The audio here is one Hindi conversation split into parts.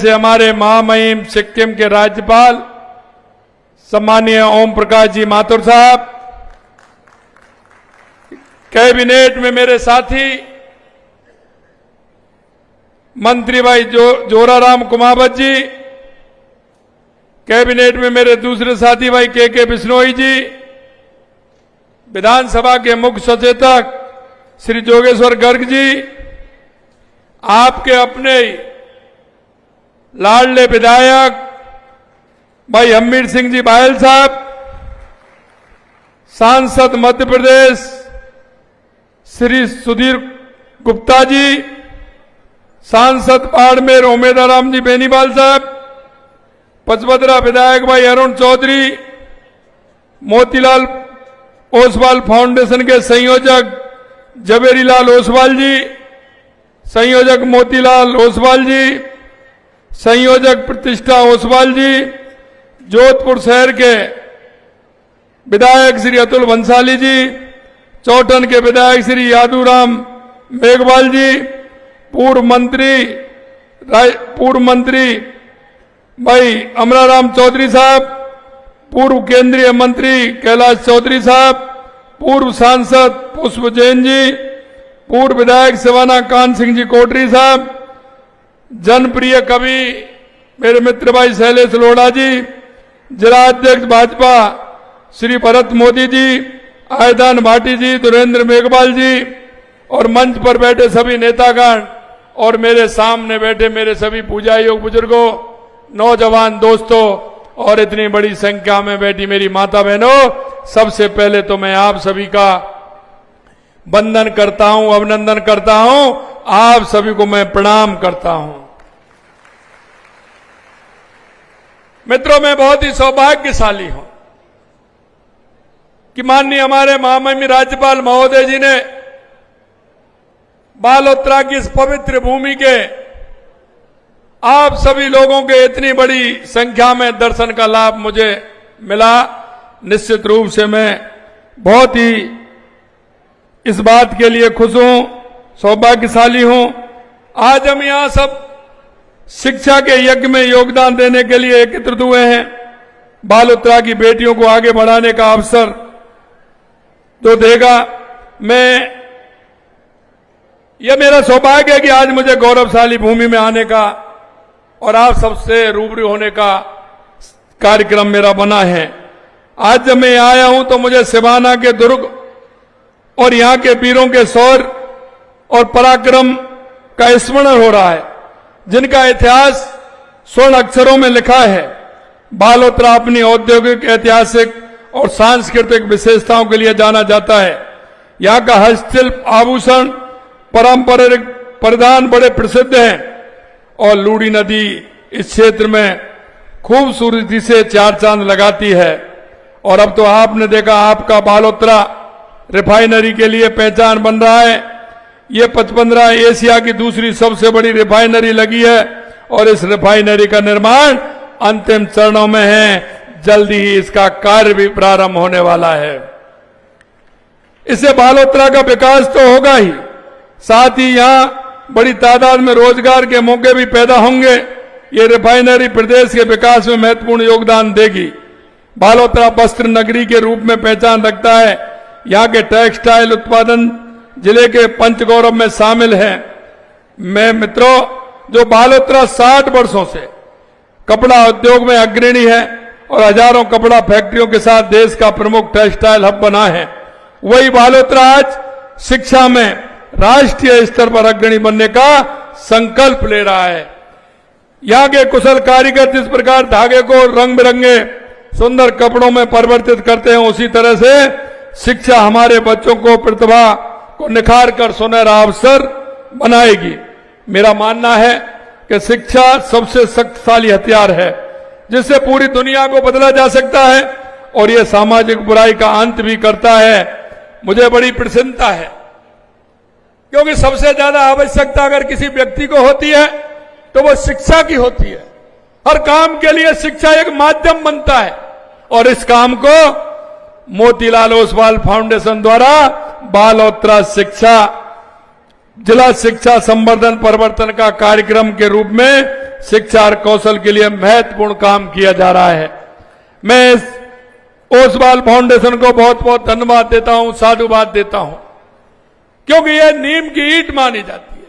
से हमारे महामहिम सिक्किम के राज्यपाल सम्मानीय ओम प्रकाश जी माथुर साहब, कैबिनेट में मेरे साथी मंत्री भाई जोराराम कुमावत जी, कैबिनेट में मेरे दूसरे साथी भाई के बिश्नोई जी, विधानसभा के मुख्य सचेतक श्री जोगेश्वर गर्ग जी, आपके अपने लाडले विधायक भाई हमीर सिंह जी बायल साहब, सांसद मध्य प्रदेश श्री सुधीर गुप्ता जी, सांसद बाड़मेर उमेदाराम जी बेनीवाल साहब, पचपदरा विधायक भाई अरुण चौधरी, मोतीलाल ओसवाल फाउंडेशन के संयोजक जवेरीलाल ओसवाल जी, संयोजक मोतीलाल ओसवाल जी, संयोजक प्रतिष्ठा ओसवाल जी, जोधपुर शहर के विधायक श्री अतुल बंसाली जी, चौटन के विधायक श्री यादूराम मेघवाल जी, पूर्व मंत्री भाई अमराराम चौधरी साहब, पूर्व केंद्रीय मंत्री कैलाश चौधरी साहब, पूर्व सांसद पुष्प जैन जी, पूर्व विधायक शिवाना कान सिंह जी कोटरी साहब, जनप्रिय कवि मेरे मित्र भाई शैलेश लोढ़ा जी, जिला अध्यक्ष भाजपा श्री भरत मोदी जी, आयदान भाटी जी, दुरेंद्र मेघवाल जी और मंच पर बैठे सभी नेतागण और मेरे सामने बैठे मेरे सभी पूजा योग बुजुर्गों, नौजवान दोस्तों और इतनी बड़ी संख्या में बैठी मेरी माता बहनों, सबसे पहले तो मैं आप सभी का वंदन करता हूं, अभिनंदन करता हूं, आप सभी को मैं प्रणाम करता हूं। मित्रों, मैं बहुत ही सौभाग्यशाली हूं कि माननीय हमारे महामहिम राज्यपाल महोदय जी ने बालोतरा की इस पवित्र भूमि के आप सभी लोगों के इतनी बड़ी संख्या में दर्शन का लाभ मुझे मिला। निश्चित रूप से मैं बहुत ही इस बात के लिए खुश हूं, सौभाग्यशाली हूं। आज हम यहां सब शिक्षा के यज्ञ में योगदान देने के लिए एकत्रित हुए हैं। बालोतरा की बेटियों को आगे बढ़ाने का अवसर तो देगा। यह मेरा सौभाग्य है कि आज मुझे गौरवशाली भूमि में आने का और आप सबसे रूबरू होने का कार्यक्रम मेरा बना है। आज जब मैं आया हूं तो मुझे सिवाना के दुर्ग और यहां के वीरों के शौर्य और पराक्रम का स्मरण हो रहा है, जिनका इतिहास स्वर्ण अक्षरों में लिखा है। बालोतरा अपनी औद्योगिक, ऐतिहासिक और सांस्कृतिक विशेषताओं के लिए जाना जाता है। यहां का हस्तशिल्प, आभूषण, पारंपरिक परिधान बड़े प्रसिद्ध हैं और लूड़ी नदी इस क्षेत्र में खूबसूरती से चार चांद लगाती है। और अब तो आपने देखा, आपका बालोतरा रिफाइनरी के लिए पहचान बन रहा है। ये 55 एशिया की दूसरी सबसे बड़ी रिफाइनरी लगी है और इस रिफाइनरी का निर्माण अंतिम चरणों में है। जल्दी ही इसका कार्य भी प्रारंभ होने वाला है। इससे बालोतरा का विकास तो होगा ही, साथ ही यहां बड़ी तादाद में रोजगार के मौके भी पैदा होंगे। ये रिफाइनरी प्रदेश के विकास में महत्वपूर्ण योगदान देगी। बालोतरा वस्त्र नगरी के रूप में पहचान रखता है। यहां के टेक्सटाइल उत्पादन जिले के पंचगौरव में शामिल है। मैं मित्रों, जो बालोतरा 60 वर्षों से कपड़ा उद्योग में अग्रणी है और हजारों कपड़ा फैक्ट्रियों के साथ देश का प्रमुख टेक्सटाइल हब बना है, वही बालोतरा आज शिक्षा में राष्ट्रीय स्तर पर अग्रणी बनने का संकल्प ले रहा है। यहां के कुशल कारीगर जिस प्रकार धागे को रंग बिरंगे सुंदर कपड़ों में परिवर्तित करते हैं, उसी तरह से शिक्षा हमारे बच्चों को प्रतिभा को निखार कर सुनहरा अवसर बनाएगी। मेरा मानना है कि शिक्षा सबसे शक्तिशाली हथियार है जिससे पूरी दुनिया को बदला जा सकता है और यह सामाजिक बुराई का अंत भी करता है। मुझे बड़ी प्रसन्नता है क्योंकि सबसे ज्यादा आवश्यकता अगर किसी व्यक्ति को होती है तो वो शिक्षा की होती है। हर काम के लिए शिक्षा एक माध्यम बनता है और इस काम को मोतीलाल ओसवाल फाउंडेशन द्वारा बालोतरा शिक्षा जिला शिक्षा संवर्धन परिवर्तन का कार्यक्रम के रूप में शिक्षा और कौशल के लिए महत्वपूर्ण काम किया जा रहा है। मैं इस ओसवाल फाउंडेशन को बहुत बहुत धन्यवाद देता हूं, साधुवाद देता हूं, क्योंकि यह नीम की ईंट मानी जाती है।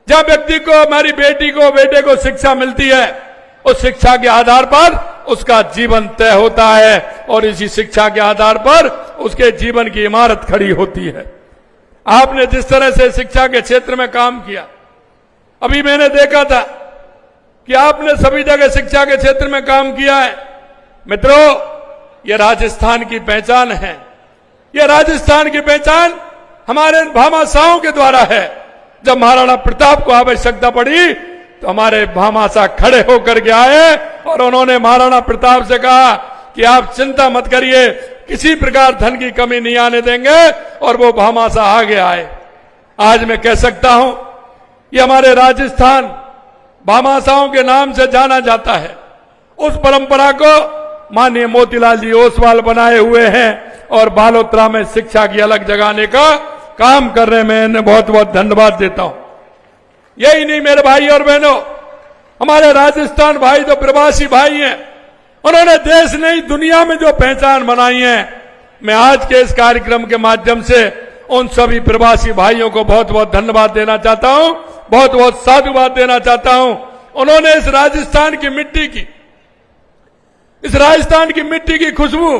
जब व्यक्ति को, हमारी बेटी को, बेटे को शिक्षा मिलती है, उस शिक्षा के आधार पर उसका जीवन तय होता है और इसी शिक्षा के आधार पर उसके जीवन की इमारत खड़ी होती है। आपने जिस तरह से शिक्षा के क्षेत्र में काम किया, अभी मैंने देखा था कि आपने सभी जगह शिक्षा के क्षेत्र में काम किया है। मित्रों, यह राजस्थान की पहचान है। यह राजस्थान की पहचान हमारे भामाशाहों के द्वारा है। जब महाराणा प्रताप को आवश्यकता पड़ी तो हमारे भामाशाह खड़े होकर के आए और उन्होंने महाराणा प्रताप से कहा कि आप चिंता मत करिए, किसी प्रकार धन की कमी नहीं आने देंगे, और वो भामाशाह आगे आए। आज मैं कह सकता हूं, ये हमारे राजस्थान भामाशाहों के नाम से जाना जाता है। उस परंपरा को माननीय मोतीलाल जी ओसवाल बनाए हुए हैं और बालोतरा में शिक्षा की अलग जगाने का काम कर रहे हैं। मैं इन्हें बहुत बहुत धन्यवाद देता हूं। यही नहीं मेरे भाई और बहनों, हमारे राजस्थान भाई जो प्रवासी भाई हैं, उन्होंने देश नहीं दुनिया में जो पहचान बनाई है, मैं आज के इस कार्यक्रम के माध्यम से उन सभी प्रवासी भाइयों को बहुत बहुत धन्यवाद देना चाहता हूं, बहुत बहुत साधुवाद देना चाहता हूं। उन्होंने इस राजस्थान की मिट्टी की खुशबू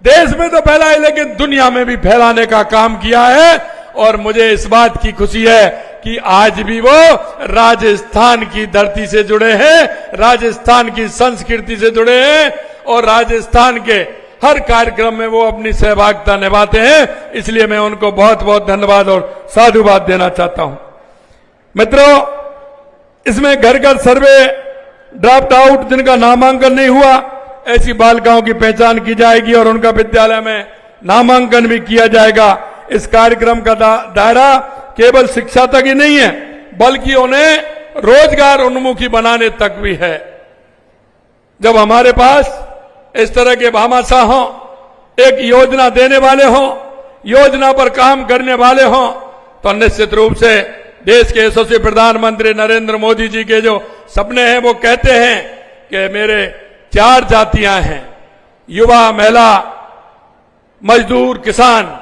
देश में तो फैलाई, लेकिन दुनिया में भी फैलाने का काम किया है। और मुझे इस बात की खुशी है कि आज भी वो राजस्थान की धरती से जुड़े हैं, राजस्थान की संस्कृति से जुड़े हैं और राजस्थान के हर कार्यक्रम में वो अपनी सहभागिता निभाते हैं। इसलिए मैं उनको बहुत बहुत धन्यवाद और साधुवाद देना चाहता हूं। मित्रों, इसमें घर घर सर्वे, ड्रॉप्ड आउट जिनका नामांकन नहीं हुआ, ऐसी बालिकाओं की पहचान की जाएगी और उनका विद्यालय में नामांकन भी किया जाएगा। इस कार्यक्रम का दायरा केवल शिक्षा तक ही नहीं है, बल्कि उन्हें रोजगार उन्मुखी बनाने तक भी है। जब हमारे पास इस तरह के भामाशाह हों, एक योजना देने वाले हों, योजना पर काम करने वाले हों, तो निश्चित रूप से देश के यशस्वी प्रधानमंत्री नरेंद्र मोदी जी के जो सपने हैं, वो कहते हैं कि मेरे 4 जातियां हैं, युवा, महिला, मजदूर, किसान।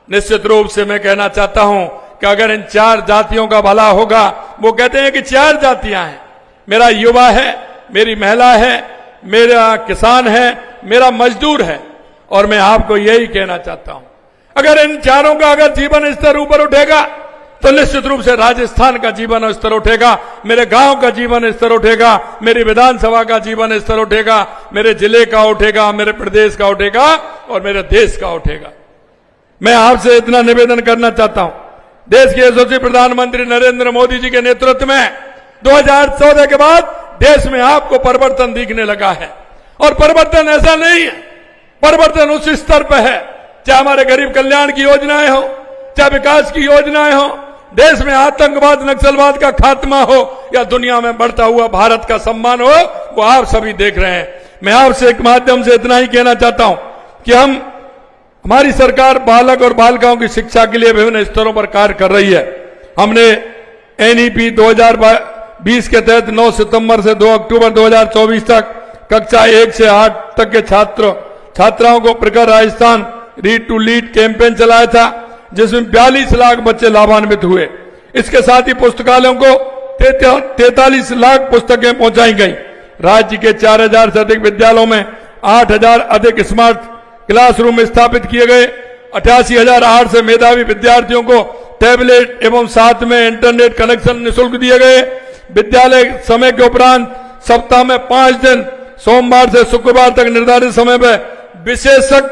निश्चित रूप से मैं कहना चाहता हूं कि अगर इन 4 जातियों का भला होगा, वो कहते हैं कि 4 जातियां हैं, मेरा युवा है, मेरी महिला है, मेरा किसान है, मेरा मजदूर है। और मैं आपको यही कहना चाहता हूं, अगर इन चारों का अगर जीवन स्तर ऊपर उठेगा तो निश्चित रूप से राजस्थान का जीवन स्तर उठेगा, मेरे गांव का जीवन स्तर उठेगा, मेरी विधानसभा का जीवन स्तर उठेगा, मेरे जिले का उठेगा, मेरे प्रदेश का उठेगा और मेरे देश का उठेगा। मैं आपसे इतना निवेदन करना चाहता हूं, देश के यशस्वी प्रधानमंत्री नरेंद्र मोदी जी के नेतृत्व में 2014 के बाद देश में आपको परिवर्तन दिखने लगा है। और परिवर्तन ऐसा नहीं है, परिवर्तन उस स्तर पर है, चाहे हमारे गरीब कल्याण की योजनाएं हो, चाहे विकास की योजनाएं हो, देश में आतंकवाद, नक्सलवाद का खात्मा हो, या दुनिया में बढ़ता हुआ भारत का सम्मान हो, वो आप सभी देख रहे हैं। मैं आपसे एक माध्यम से इतना ही कहना चाहता हूं कि हमारी सरकार बालक और बालिकाओं की शिक्षा के लिए विभिन्न स्तरों पर कार्य कर रही है। हमने एनईपी 2020 के तहत 9 सितंबर से 2 अक्टूबर 2024 तक कक्षा 1 से 8 तक के छात्राओं को Prakhar Rajasthan read to lead campaign चलाया था, जिसमें 42 लाख बच्चे लाभान्वित हुए। इसके साथ ही पुस्तकालयों को 43 लाख पुस्तकें पहुंचाई गई। राज्य के 4000 से अधिक विद्यालयों में 8000 अधिक स्मार्ट क्लासरूम स्थापित किए गए। 88,008 से मेधावी विद्यार्थियों को टैबलेट एवं साथ में इंटरनेट कनेक्शन निःशुल्क दिए गए। विद्यालय समय के उपरांत सप्ताह में 5 दिन सोमवार से शुक्रवार तक निर्धारित समय पर विशेषज्ञ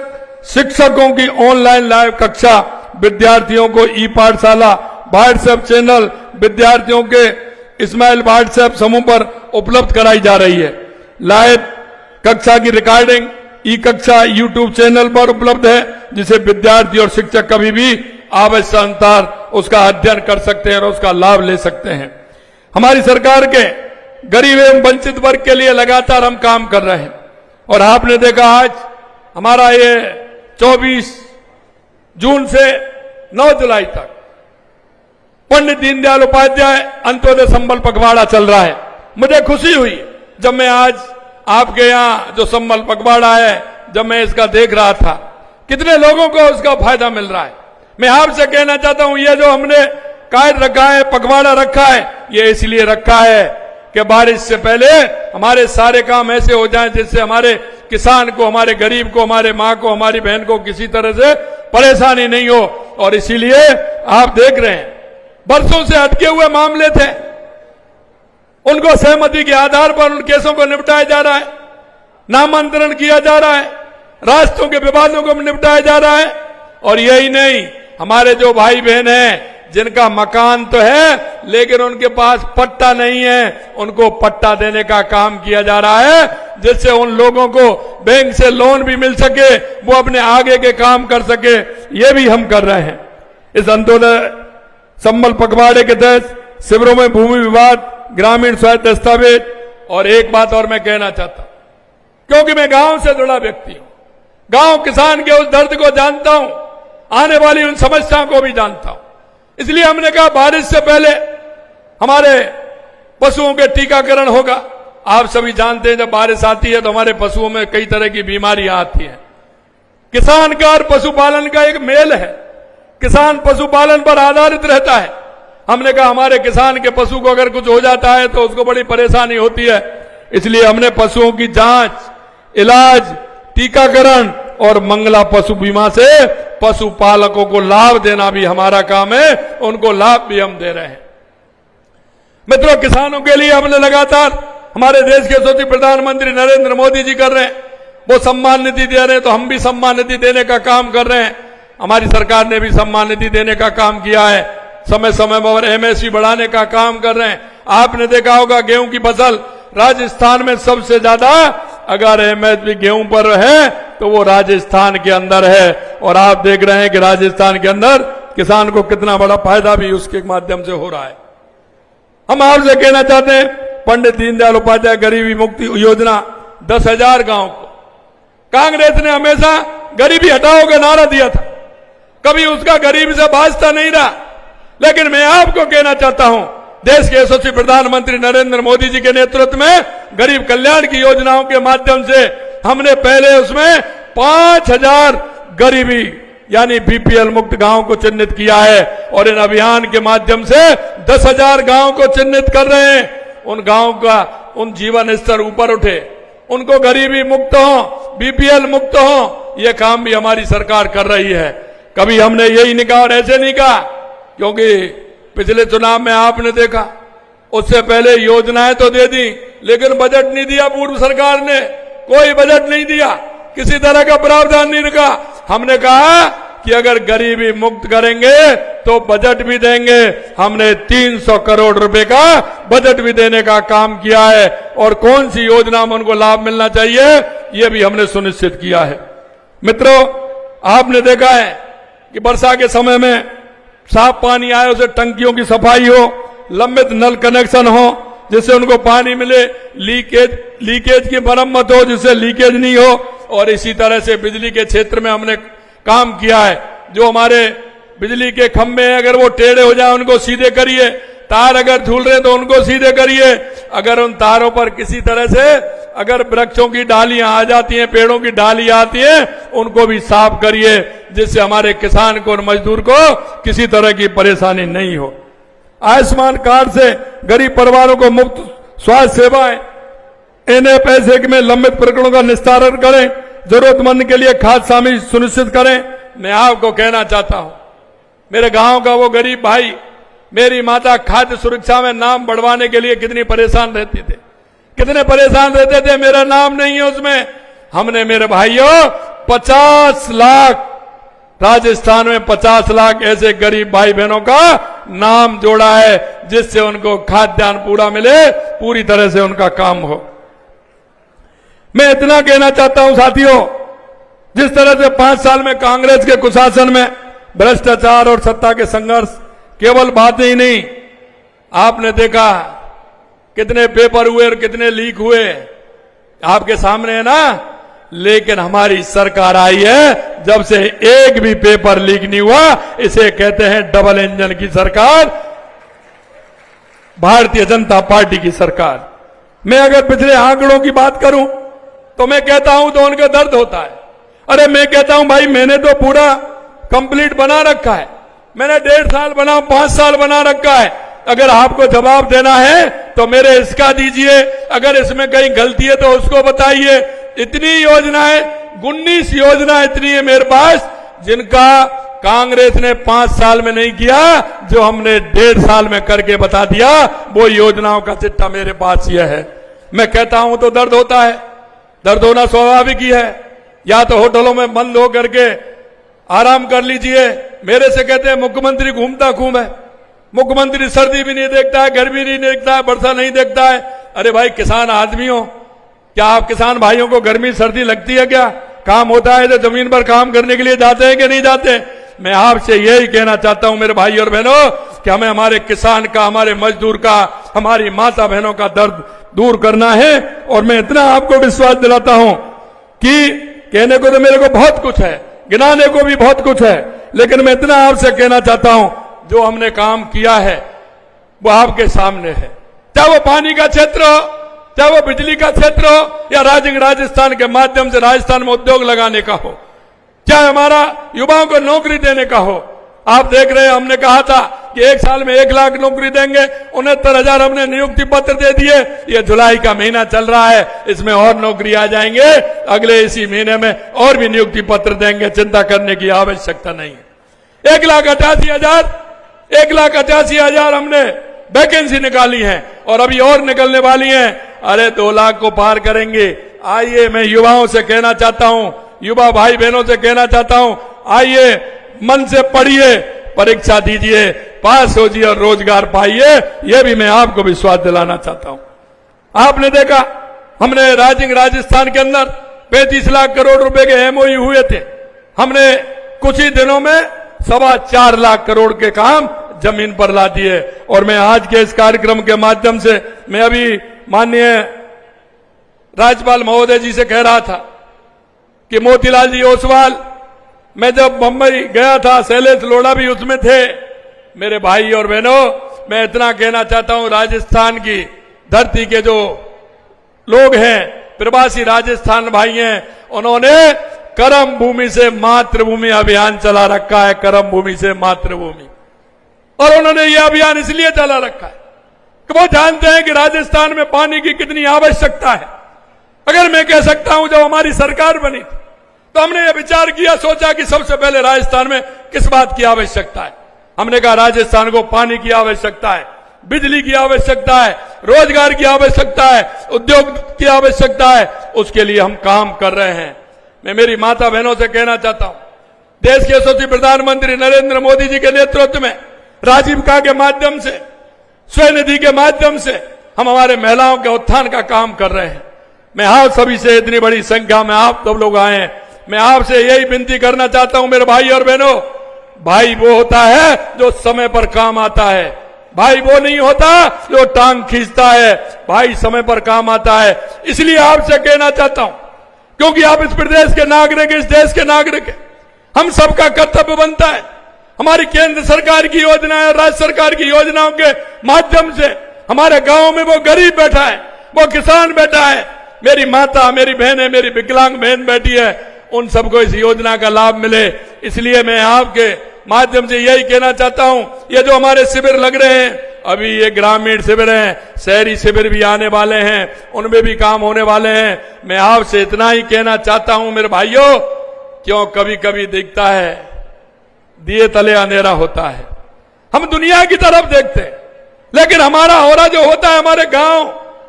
शिक्षकों की ऑनलाइन लाइव कक्षा, विद्यार्थियों को ई पाठशाला व्हाट्सएप चैनल विद्यार्थियों के स्माइल व्हाट्सएप समूह पर उपलब्ध कराई जा रही है। लाइव कक्षा की रिकॉर्डिंग ई कक्षा यूट्यूब चैनल पर उपलब्ध है, जिसे विद्यार्थी और शिक्षक कभी भी आवश्यकतानुसार उसका अध्ययन कर सकते हैं और उसका लाभ ले सकते हैं। हमारी सरकार के गरीब एवं वंचित वर्ग के लिए लगातार हम काम कर रहे हैं और आपने देखा आज हमारा ये 24 जून से 9 जुलाई तक पंडित दीनदयाल उपाध्याय अंत्योदय संबल पखवाड़ा चल रहा है। मुझे खुशी हुई जब मैं आज आपके यहाँ जो संबल पखवाड़ा है, जब मैं इसका देख रहा था, कितने लोगों को उसका फायदा मिल रहा है। मैं आपसे कहना चाहता हूं, ये जो हमने कायद रखा है, पखवाड़ा रखा है, ये इसलिए रखा है कि बारिश से पहले हमारे सारे काम ऐसे हो जाएं जिससे हमारे किसान को, हमारे गरीब को, हमारे माँ को, हमारी बहन को किसी तरह से परेशानी नहीं हो। और इसीलिए आप देख रहे हैं, बरसों से अटके हुए मामले थे, उनको सहमति के आधार पर उन केसों को निपटाया जा रहा है, नामांतरण किया जा रहा है, रास्तों के विवादों को निपटाया जा रहा है। और यही नहीं, हमारे जो भाई बहन हैं जिनका मकान तो है लेकिन उनके पास पट्टा नहीं है, उनको पट्टा देने का काम किया जा रहा है, जिससे उन लोगों को बैंक से लोन भी मिल सके, वो अपने आगे के काम कर सके। ये भी हम कर रहे हैं। इस आंदोलन संबल पखवाड़े के तहत शिविरों में भूमि विवाद, ग्रामीण स्वायत्त दस्तावेज, और एक बात और मैं कहना चाहता हूं, क्योंकि मैं गांव से जुड़ा व्यक्ति हूं, गांव किसान के उस दर्द को जानता हूं, आने वाली उन समस्याओं को भी जानता हूं। इसलिए हमने कहा बारिश से पहले हमारे पशुओं के टीकाकरण होगा। आप सभी जानते हैं जब बारिश आती है तो हमारे पशुओं में कई तरह की बीमारियां आती हैं। किसान का और पशुपालन का एक मेल है, किसान पशुपालन पर आधारित रहता है। हमने कहा हमारे किसान के पशु को अगर कुछ हो जाता है तो उसको बड़ी परेशानी होती है, इसलिए हमने पशुओं की जांच, इलाज, टीकाकरण और मंगला पशु बीमा से पशुपालकों को लाभ देना भी हमारा काम है, उनको लाभ भी हम दे रहे हैं। मित्रों, किसानों के लिए हमने लगातार, हमारे देश के यशस्वी प्रधानमंत्री नरेंद्र मोदी जी कर रहे हैं, वो सम्मान निधि दे रहे हैं, तो हम भी सम्मान निधि देने का काम कर रहे हैं। हमारी सरकार ने भी सम्मान निधि देने का काम किया है, समय समय पर एमएसपी बढ़ाने का काम कर रहे हैं। आपने देखा होगा गेहूं की फसल राजस्थान में सबसे ज्यादा अगर एमएसपी गेहूं पर है तो वो राजस्थान के अंदर है, और आप देख रहे हैं कि राजस्थान के अंदर किसान को कितना बड़ा फायदा भी उसके माध्यम से हो रहा है। हम आपसे कहना चाहते हैं, पंडित दीनदयाल उपाध्याय गरीबी मुक्ति योजना 10,000 गांव को, कांग्रेस ने हमेशा गरीबी हटाओ का नारा दिया था, कभी उसका गरीब से वास्ता नहीं रहा। लेकिन मैं आपको कहना चाहता हूं, देश के यशस्वी प्रधानमंत्री नरेंद्र मोदी जी के नेतृत्व में गरीब कल्याण की योजनाओं के माध्यम से हमने पहले उसमें 5,000 गरीबी यानी बीपीएल मुक्त गांव को चिन्हित किया है, और इन अभियान के माध्यम से 10,000 गांव को चिन्हित कर रहे हैं। उन गांव का उन जीवन स्तर ऊपर उठे, उनको गरीबी मुक्त हो, बीपीएल मुक्त हो, यह काम भी हमारी सरकार कर रही है। कभी हमने यही नहीं कहा और ऐसे नहीं कहा, क्योंकि पिछले चुनाव में आपने देखा, उससे पहले योजनाएं तो दे दी लेकिन बजट नहीं दिया। पूर्व सरकार ने कोई बजट नहीं दिया, किसी तरह का प्रावधान नहीं रखा। हमने कहा कि अगर गरीबी मुक्त करेंगे तो बजट भी देंगे। हमने 300 करोड़ रुपए का बजट भी देने का काम किया है, और कौन सी योजना में उनको लाभ मिलना चाहिए यह भी हमने सुनिश्चित किया है। मित्रों, आपने देखा है कि वर्षा के समय में साफ पानी आए, उसे टंकियों की सफाई हो, लंबित नल कनेक्शन हो जिससे उनको पानी मिले, लीकेज की मरम्मत हो जिससे लीकेज नहीं हो, और इसी तरह से बिजली के क्षेत्र में हमने काम किया है। जो हमारे बिजली के खंभे हैं अगर वो टेढ़े हो जाए उनको सीधे करिए, तार अगर झूल रहे तो उनको सीधे करिए, अगर उन तारों पर किसी तरह से अगर वृक्षों की डालियां आ जाती हैं, पेड़ों की डालियां आती हैं, उनको भी साफ करिए, जिससे हमारे किसान को और मजदूर को किसी तरह की परेशानी नहीं हो। आयुष्मान कार्ड से गरीब परिवारों को मुफ्त स्वास्थ्य सेवाएं, एनएफएसए में लंबित प्रकरणों का निस्तारण करें, जरूरतमंद के लिए खाद्य सामग्री सुनिश्चित करें। मैं आपको कहना चाहता हूं, मेरे गांव का वो गरीब भाई, मेरी माता खाद्य सुरक्षा में नाम बढ़वाने के लिए कितनी परेशान रहती थे, कितने परेशान रहते थे, मेरा नाम नहीं है उसमें। हमने मेरे भाइयों 50 लाख, राजस्थान में 50 लाख ऐसे गरीब भाई बहनों का नाम जोड़ा है, जिससे उनको खाद्यान्न पूरा मिले, पूरी तरह से उनका काम हो। मैं इतना कहना चाहता हूं साथियों, जिस तरह से 5 साल में कांग्रेस के कुशासन में भ्रष्टाचार और सत्ता के संघर्ष केवल बातें ही नहीं, आपने देखा कितने पेपर हुए और कितने लीक हुए, आपके सामने है ना। लेकिन हमारी सरकार आई है, जब से एक भी पेपर लीक नहीं हुआ। इसे कहते हैं डबल इंजन की सरकार, भारतीय जनता पार्टी की सरकार। मैं अगर पिछले आंकड़ों की बात करूं तो मैं कहता हूं तो उनका दर्द होता है। अरे मैं कहता हूं भाई मैंने तो पूरा कंप्लीट बना रखा है, मैंने 1.5 साल बना 5 साल बना रखा है। अगर आपको जवाब देना है तो मेरे इसका दीजिए, अगर इसमें कहीं गलती है तो उसको बताइए। इतनी योजनाएं 19 योजना इतनी है मेरे पास जिनका कांग्रेस ने 5 साल में नहीं किया, जो हमने 1.5 साल में करके बता दिया, वो योजनाओं का चिट्ठा मेरे पास यह है। मैं कहता हूं तो दर्द होता है, दर्द होना स्वाभाविक ही है। या तो होटलों में बंद हो करके आराम कर लीजिए। मेरे से कहते हैं मुख्यमंत्री घूमता खूब है, मुख्यमंत्री सर्दी भी नहीं देखता है, गर्मी नहीं देखता है, वर्षा नहीं देखता है। अरे भाई किसान आदमी हो, क्या आप किसान भाइयों को गर्मी सर्दी लगती है? क्या काम होता है तो जमीन पर काम करने के लिए जाते हैं कि नहीं जाते? मैं आपसे यही कहना चाहता हूं मेरे भाई और बहनों कि हमें हमारे किसान का, हमारे मजदूर का, हमारी माता बहनों का दर्द दूर करना है। और मैं इतना आपको विश्वास दिलाता हूं कि कहने को तो मेरे को बहुत कुछ है, गिनाने को भी बहुत कुछ है, लेकिन मैं इतना आपसे कहना चाहता हूं जो हमने काम किया है वो आपके सामने है। चाहे वो पानी का क्षेत्र हो, चाहे वो बिजली का क्षेत्र हो, या राजस्थान के माध्यम से राजस्थान में उद्योग लगाने का हो, चाहे हमारा युवाओं को नौकरी देने का हो। आप देख रहे हैं हमने कहा था कि 1 साल में 1 लाख नौकरी देंगे, 69,000 हमने नियुक्ति पत्र दे दिए। ये जुलाई का महीना चल रहा है, इसमें और नौकरी आ जाएंगे, अगले इसी महीने में और भी नियुक्ति पत्र देंगे, चिंता करने की आवश्यकता नहीं है। 1,88,000 हमने वैकेंसी निकाली है और अभी और निकलने वाली है। अरे 2 लाख को पार करेंगे। आइए, मैं युवाओं से कहना चाहता हूं, युवा भाई बहनों से कहना चाहता हूं, आइए मन से पढ़िए, परीक्षा दीजिए, पास हो जाइए और रोजगार पाइए। यह भी मैं आपको विश्वास दिलाना चाहता हूं। आपने देखा हमने राजस्थान के अंदर 35 लाख करोड़ रुपए के एमओयू हुए थे, हमने कुछ ही दिनों में 4.25 लाख करोड़ के काम जमीन पर ला दिए। और मैं आज के इस कार्यक्रम के माध्यम से मैं अभी माननीय राज्यपाल महोदय जी से कह रहा था कि मोतीलाल जी ओसवाल, मैं जब मुंबई गया था, शैलेश लोढ़ा भी उसमें थे। मेरे भाई और बहनों, मैं इतना कहना चाहता हूं, राजस्थान की धरती के जो लोग हैं, प्रवासी राजस्थान भाई हैं, उन्होंने कर्म भूमि से मातृभूमि अभियान चला रखा है, कर्म भूमि से मातृभूमि। और उन्होंने यह अभियान इसलिए चला रखा है कि वो जानते हैं कि राजस्थान में पानी की कितनी आवश्यकता है। अगर मैं कह सकता हूं, जब हमारी सरकार बनी थी तो हमने ये विचार किया, सोचा कि सबसे पहले राजस्थान में किस बात की आवश्यकता है। हमने कहा राजस्थान को पानी की आवश्यकता है, बिजली की आवश्यकता है, रोजगार की आवश्यकता है, उद्योग की आवश्यकता है। उसके लिए हम काम कर रहे हैं। मैं मेरी माता बहनों से कहना चाहता हूं, देश के यशस्वी प्रधानमंत्री नरेंद्र मोदी जी के नेतृत्व में राजीविका के माध्यम से, स्वनिधि के माध्यम से हम हमारे महिलाओं के उत्थान का काम कर रहे हैं। मैं आप सभी से, इतनी बड़ी संख्या में आप सब लोग आए हैं, मैं आपसे यही विनती करना चाहता हूं मेरे भाई और बहनों, भाई वो होता है जो समय पर काम आता है, भाई वो नहीं होता जो टांग खींचता है, भाई समय पर काम आता है। इसलिए आपसे कहना चाहता हूं, क्योंकि आप इस प्रदेश के नागरिक, इस देश के नागरिक हैं, हम सबका कर्तव्य बनता है हमारी केंद्र सरकार की योजनाएं और राज्य सरकार की योजनाओं के माध्यम से हमारे गांव में वो गरीब बैठा है, वो किसान बैठा है, मेरी माता, मेरी बहनें, मेरी विकलांग बहन बैठी है, उन सबको इस योजना का लाभ मिले। इसलिए मैं आपके माध्यम से यही कहना चाहता हूं, ये जो हमारे शिविर लग रहे हैं, अभी ये ग्रामीण शिविर हैं, शहरी शिविर भी आने वाले हैं, उनमें भी काम होने वाले हैं। मैं आपसे इतना ही कहना चाहता हूं मेरे भाइयों, क्यों कभी कभी दिखता है दिए तले अंधेरा होता है, हम दुनिया की तरफ देखते हैं, लेकिन हमारा हो रहा जो होता है हमारे गांव,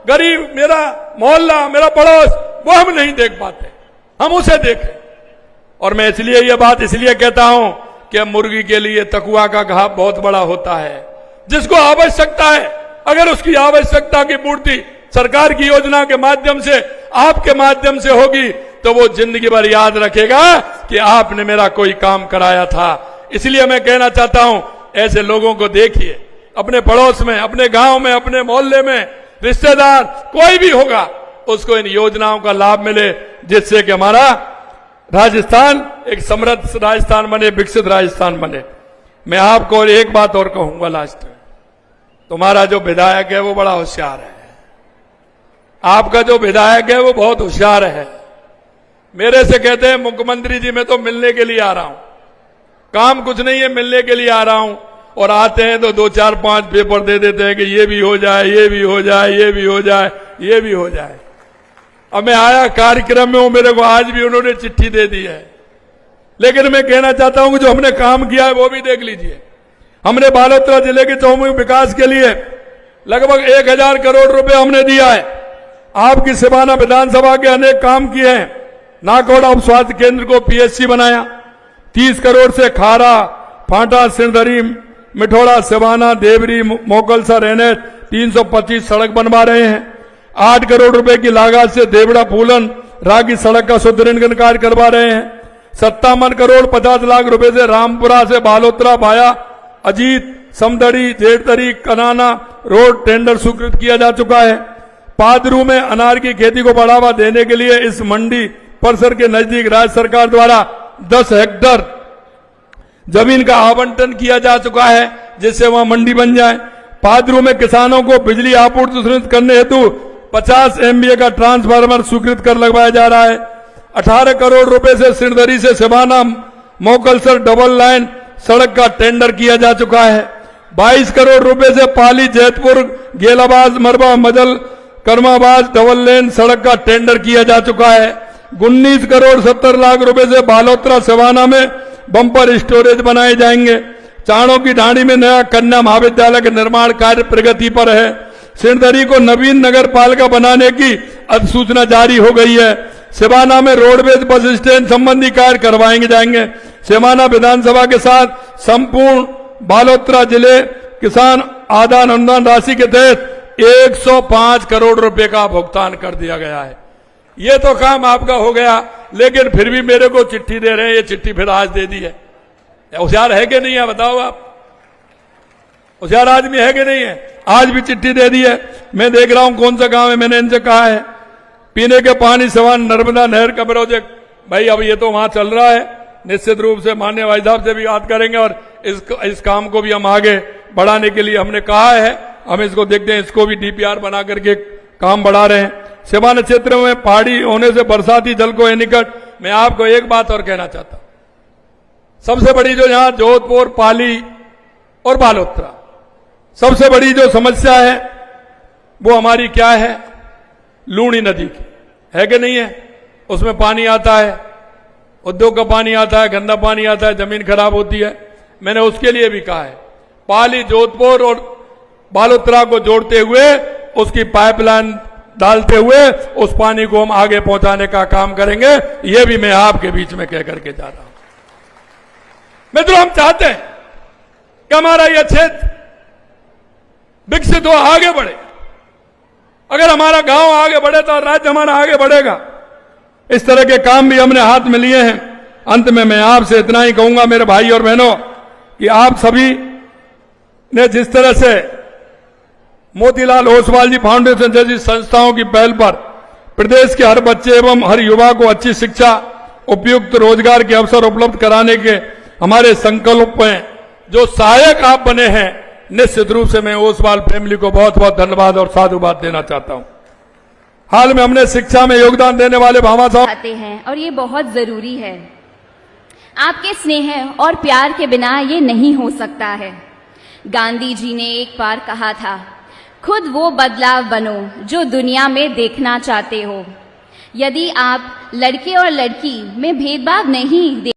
गरीब, मेरा मोहल्ला, मेरा पड़ोस, वो हम नहीं देख पाते, हम उसे देखें। और मैं इसलिए ये बात इसलिए कहता हूं कि मुर्गी के लिए तकुआ का घाव बहुत बड़ा होता है। जिसको आवश्यकता है, अगर उसकी आवश्यकता की पूर्ति सरकार की योजना के माध्यम से, आपके माध्यम से होगी, तो वो जिंदगी भर याद रखेगा कि आपने मेरा कोई काम कराया था। इसलिए मैं कहना चाहता हूं, ऐसे लोगों को देखिए, अपने पड़ोस में, अपने गांव में, अपने मोहल्ले में, रिश्तेदार कोई भी होगा, उसको इन योजनाओं का लाभ मिले, जिससे कि हमारा राजस्थान एक समृद्ध राजस्थान बने, विकसित राजस्थान बने। मैं आपको एक बात और कहूंगा लास्ट में, तुम्हारा जो विधायक है वो बड़ा होशियार है, आपका जो विधायक है वो बहुत होशियार है। मेरे से कहते हैं मुख्यमंत्री जी मैं तो मिलने के लिए आ रहा हूं, काम कुछ नहीं है, मिलने के लिए आ रहा हूं। और आते हैं तो 2 4 5 पेपर दे देते हैं कि ये भी हो जाए, ये भी हो जाए, ये भी हो जाए, ये भी हो जाए। अब मैं आया कार्यक्रम में हूं, मेरे को आज भी उन्होंने चिट्ठी दे दी है, लेकिन मैं कहना चाहता हूं कि जो हमने काम किया है वो भी देख लीजिए। हमने बालोतरा जिले के चौमुखी विकास के लिए लगभग 1000 करोड़ रुपए हमने दिया है। आपकी सिवाना विधानसभा के अनेक काम किए हैं। नाकौड़ा उप स्वास्थ्य केंद्र को पीएचसी बनाया, 30 करोड़ से खारा, फांटा, सिरदरी, मिठोड़ा, सिवाना, देवरी, मोकलसर, एनएच 325 सड़क बनवा रहे हैं। 8 करोड़ रुपए की लागत से देवड़ा फूलन रागी सड़क का सुदृढ़ीकरण कार्य करवा रहे हैं। 57 करोड़ 50 लाख रुपए से रामपुरा से बालोतरा भाया अजीत, समदड़ी, जेठदरी, कनाना रोड टेंडर स्वीकृत किया जा चुका है। पादरू में अनार की खेती को बढ़ावा देने के लिए इस मंडी परिसर के नजदीक राज्य सरकार द्वारा 10 हेक्टेयर जमीन का आवंटन किया जा चुका है, जिससे वहां मंडी बन जाए। पादरू में किसानों को बिजली आपूर्ति सुनिश्चित करने हेतु 50 MVA का ट्रांसफार्मर स्वीकृत कर लगवाया जा रहा है। 18 करोड़ रुपए से सिरदरी से सिवाना मोकलसर डबल लाइन सड़क का टेंडर किया जा चुका है। 22 करोड़ रुपए से पाली जैतपुर गेलाबाज मरबा मजल कर्माबाज डबल लेन सड़क का टेंडर किया जा चुका है। 19 करोड़ 70 लाख रुपए से बालोतरा सिवाना में बम्पर स्टोरेज बनाए जाएंगे। चाणों की ढाणी में नया कन्या महाविद्यालय का निर्माण कार्य प्रगति पर है। सिरदरी को नवीन नगर पालिका बनाने की अधिसूचना जारी हो गई है। सिवाना में रोडवेज बस स्टैंड संबंधी कार्य करवाएंगे जाएंगे। सिवाना विधानसभा के साथ संपूर्ण बालोतरा जिले किसान आदान अनुदान राशि के तहत 105 करोड़ रुपए का भुगतान कर दिया गया है। ये तो काम आपका हो गया, लेकिन फिर भी मेरे को चिट्ठी दे रहे हैं। ये चिट्ठी फिर आज दे दी है। होशियार है कि नहीं है बताओ आप? होशियार आदमी है कि नहीं है? आज भी चिट्ठी दे दी है। मैं देख रहा हूं कौन सा गांव है, मैंने इनसे कहा है पीने के पानी समान नर्मदा नहर का प्रोजेक्ट, भाई अब ये तो वहां चल रहा है। निश्चित रूप से माननीय भाई साहब से भी बात करेंगे और इस काम को भी हम आगे बढ़ाने के लिए हमने कहा है। हम इसको देखते हैं, इसको भी डीपीआर बना करके काम बढ़ा रहे हैं। सिवाना क्षेत्र में पहाड़ी होने से बरसाती जल को है निकट। मैं आपको एक बात और कहना चाहता हूं, सबसे बड़ी जो यहां जोधपुर, पाली और बालोतरा सबसे बड़ी जो समस्या है वो हमारी क्या है? लूणी नदी की है कि नहीं है? उसमें पानी आता है, उद्योग का पानी आता है, गंदा पानी आता है, जमीन खराब होती है। मैंने उसके लिए भी कहा है पाली, जोधपुर और बालोतरा को जोड़ते हुए उसकी पाइपलाइन डालते हुए उस पानी को हम आगे पहुंचाने का काम करेंगे। ये भी मैं आपके बीच में कह करके जा रहा हूं। मित्रों, हम चाहते हैं कि हमारा यह क्षेत्र विकसित हो, आगे बढ़े। अगर हमारा गांव आगे बढ़े तो राज्य हमारा आगे बढ़ेगा। इस तरह के काम भी हमने हाथ में लिए हैं। अंत में मैं आपसे इतना ही कहूंगा मेरे भाई और बहनों कि आप सभी ने जिस तरह से मोतीलाल ओसवाल जी फाउंडेशन जैसी संस्थाओं की पहल पर प्रदेश के हर बच्चे एवं हर युवा को अच्छी शिक्षा, उपयुक्त रोजगार के अवसर उपलब्ध कराने के हमारे संकल्प में जो सहायक आप बने हैं, निश्चित रूप से मैं ओसवाल फैमिली को बहुत बहुत धन्यवाद और साधुवाद देना चाहता हूं। हाल में हमने शिक्षा में योगदान देने वाले भामा साहब आते हैं और ये बहुत जरूरी है। आपके स्नेह और प्यार के बिना ये नहीं हो सकता है। गांधी जी ने एक बार कहा था, खुद वो बदलाव बनो जो दुनिया में देखना चाहते हो। यदि आप लड़के और लड़की में भेदभाव नहीं